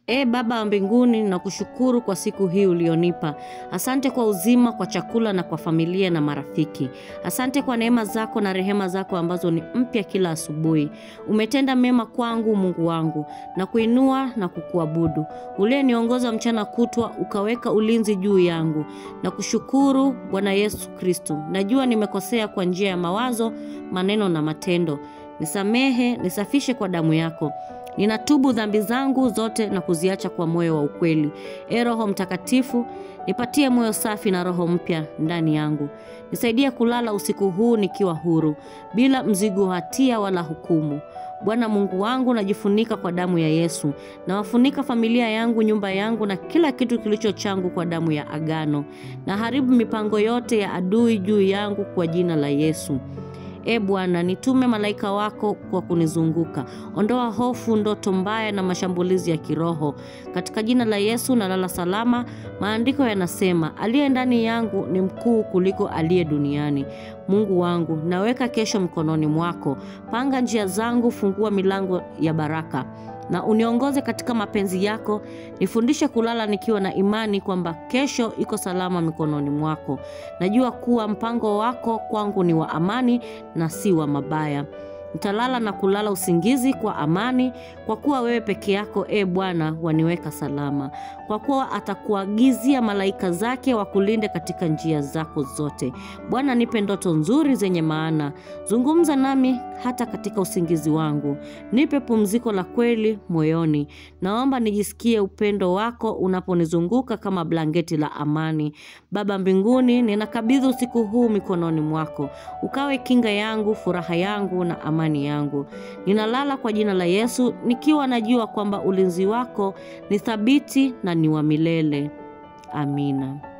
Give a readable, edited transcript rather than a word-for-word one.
Baba wa mbinguni, nakushukuru kwa siku hii ulionipa. Asante kwa uzima, kwa chakula na kwa familia na marafiki. Asante kwa neema zako na rehema zako ambazo ni mpya kila asubuhi. Umetenda mema kwangu Mungu wangu, na kuinua na kukuabudu. Uliyeniongoza mchana kutwa, ukaweka ulinzi juu yangu. Nakushukuru Bwana Yesu Kristo. Najua nimekosea kwa njia ya mawazo, maneno na matendo. Nisamehe, nisafishe kwa damu yako. Ninatubu dhambi zangu zote na kuziacha kwa moyo wa ukweli. Roho Mtakatifu, nipatie moyo safi na roho mpya ndani yangu. Nisaidie kulala usiku huu nikiwa huru, bila mzigo hatia wala hukumu. Bwana Mungu wangu, najifunika kwa damu ya Yesu. Nawafunika familia yangu, nyumba yangu na kila kitu kilicho changu kwa damu ya agano. Na haribu mipango yote ya adui juu yangu kwa jina la Yesu. Bwana, nitume malaika wako kwa kunizunguka. Ondoa hofu, ndoto mbaya na mashambulizi ya kiroho. Katika jina la Yesu nalala salama. Maandiko yanasema, aliye ndani yangu ni mkuu kuliko aliye duniani. Mungu wangu, naweka kesho mkononi mwako. Panga njia zangu, fungua milango ya baraka. Na uniongoze katika mapenzi yako. Nifundishe kulala nikiwa na imani kwamba kesho iko salama mikononi mwako. Najua kuwa mpango wako kwangu ni wa amani na si wa mabaya. Nitalala na kulala usingizi kwa amani, kwa kuwa wewe peke yako Bwana waniweka salama. Kwa kuwa atakuagizia malaika zake wakulinde katika njia zako zote. Bwana, nipe ndoto nzuri zenye maana. Zungumza nami hata katika usingizi wangu. Nipe pumziko la kweli moyoni. Naomba nijisikie upendo wako unaponizunguka kama blanketi la amani. Baba mbinguni, ninakabidhi usiku huu mikononi mwako. Ukawe kinga yangu, furaha yangu na amani yangu. Ninalala kwa jina la Yesu nikiwa najua kwamba ulinzi wako ni thabiti na ni wa milele. Amina.